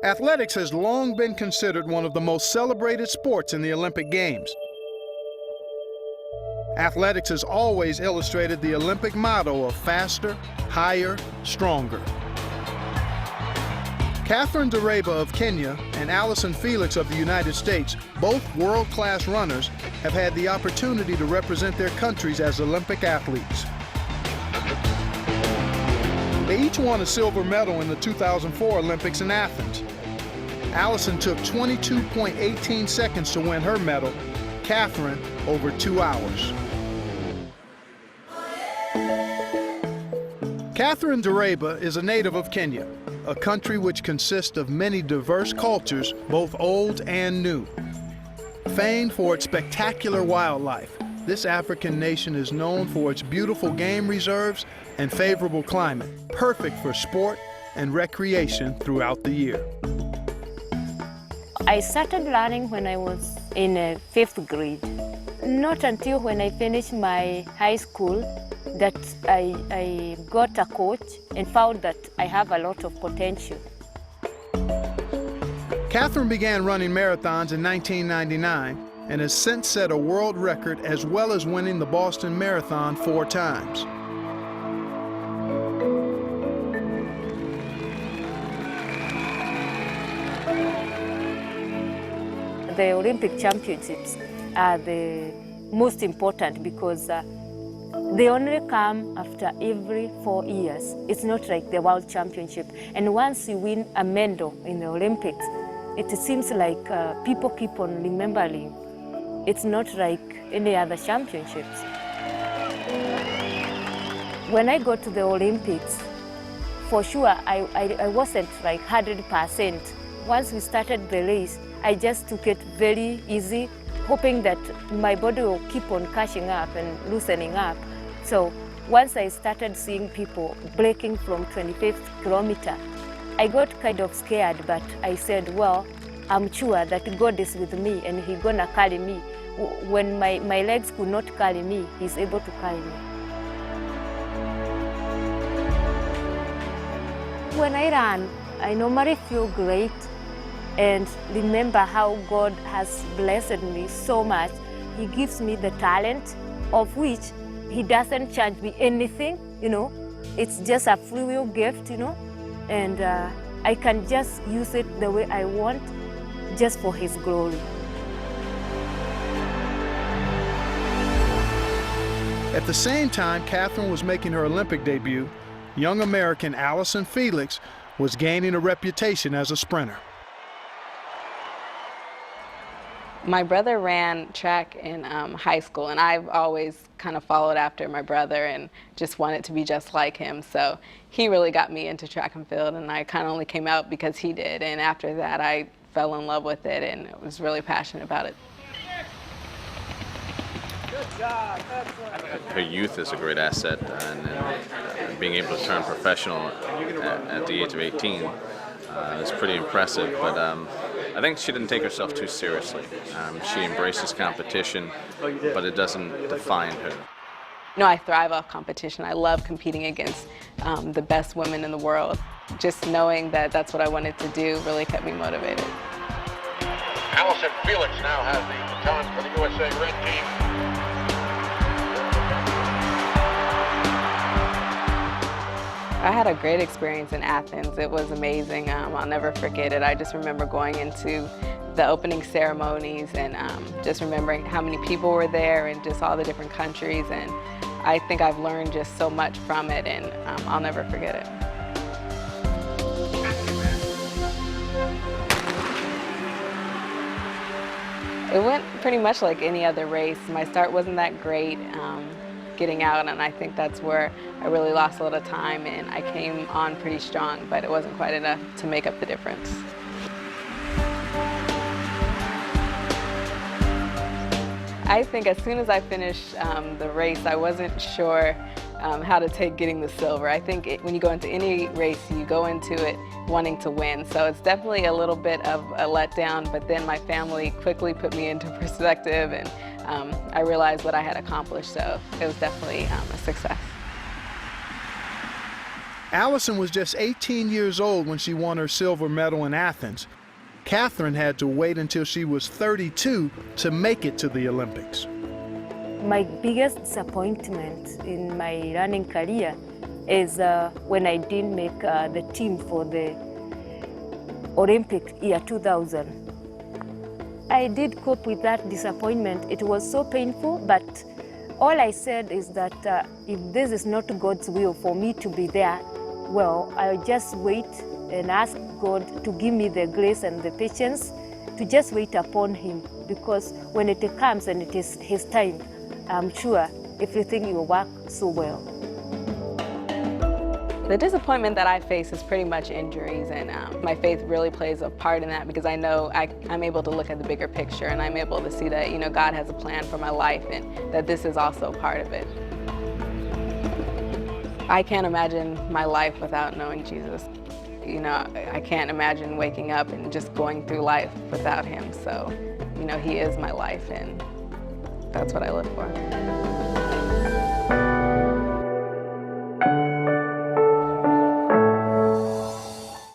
Athletics has long been considered one of the most celebrated sports in the Olympic Games. Athletics has always illustrated the Olympic motto of faster, higher, stronger. Catherine Dereba of Kenya and Allison Felix of the United States, both world-class runners, have had the opportunity to represent their countries as Olympic athletes. They each won a silver medal in the 2004 Olympics in Athens. Allison took 22.18 seconds to win her medal, Catherine over 2 hours. Catherine Dereba is a native of Kenya, a country which consists of many diverse cultures, both old and new. Famed for its spectacular wildlife, this African nation is known for its beautiful game reserves and favorable climate, perfect for sport and recreation throughout the year. I started running when I was in 5th grade. Not until when I finished my high school that I got a coach and found that I have a lot of potential. Catherine began running marathons in 1999 and has since set a world record as well as winning the Boston Marathon 4 times. The Olympic Championships are the most important because they only come after every 4 years. It's not like the World Championship. And once you win a medal in the Olympics, it seems like people keep on remembering. It's not like any other championships. When I got to the Olympics, for sure, I wasn't like 100%. Once we started the race, I just took it very easy, hoping that my body will keep on catching up and loosening up. So once I started seeing people breaking from 25th kilometer, I got kind of scared, but I said, well, I'm sure that God is with me and He's gonna carry me. When my legs could not carry me, He's able to carry me. When I run, I normally feel great and remember how God has blessed me so much. He gives me the talent of which He doesn't charge me anything, you know. It's just a free will gift, you know, and I can just use it the way I want, just for His glory. At the same time Catherine was making her Olympic debut, young American Allison Felix was gaining a reputation as a sprinter. My brother ran track in high school, and I've always kind of followed after my brother and just wanted to be just like him. So he really got me into track and field, and I kind of only came out because he did. And after that, I fell in love with it and was really passionate about it. Good job. Her youth is a great asset, and being able to turn professional at the age of 18 is pretty impressive. But I think she didn't take herself too seriously. She embraces competition, but it doesn't define her. No, I thrive off competition. I love competing against the best women in the world. Just knowing that that's what I wanted to do really kept me motivated. Allison Felix now has the baton for the USA Red Team. I had a great experience in Athens. It was amazing. I'll never forget it. I just remember going into the opening ceremonies and just remembering how many people were there and just all the different countries. And I think I've learned just so much from it, and I'll never forget it. It went pretty much like any other race. My start wasn't that great getting out, and I think that's where I really lost a lot of time, and I came on pretty strong, but it wasn't quite enough to make up the difference. I think as soon as I finished the race, I wasn't sure how to take getting the silver. I think when you go into any race, you go into it wanting to win. So it's definitely a little bit of a letdown, but then my family quickly put me into perspective, and I realized what I had accomplished, so it was definitely a success. Allison was just 18 years old when she won her silver medal in Athens. Catherine had to wait until she was 32 to make it to the Olympics. My biggest disappointment in my running career is when I didn't make the team for the Olympic year 2000. I did cope with that disappointment. It was so painful, but all I said is that if this is not God's will for me to be there, well, I'll just wait and ask God to give me the grace and the patience to just wait upon Him, because when it comes and it is His time, I'm sure everything will work so well. The disappointment that I face is pretty much injuries, and my faith really plays a part in that, because I know I'm able to look at the bigger picture, and I'm able to see that, you know, God has a plan for my life and that this is also part of it. I can't imagine my life without knowing Jesus. You know, I can't imagine waking up and just going through life without Him. So, you know, He is my life, and that's what I live for.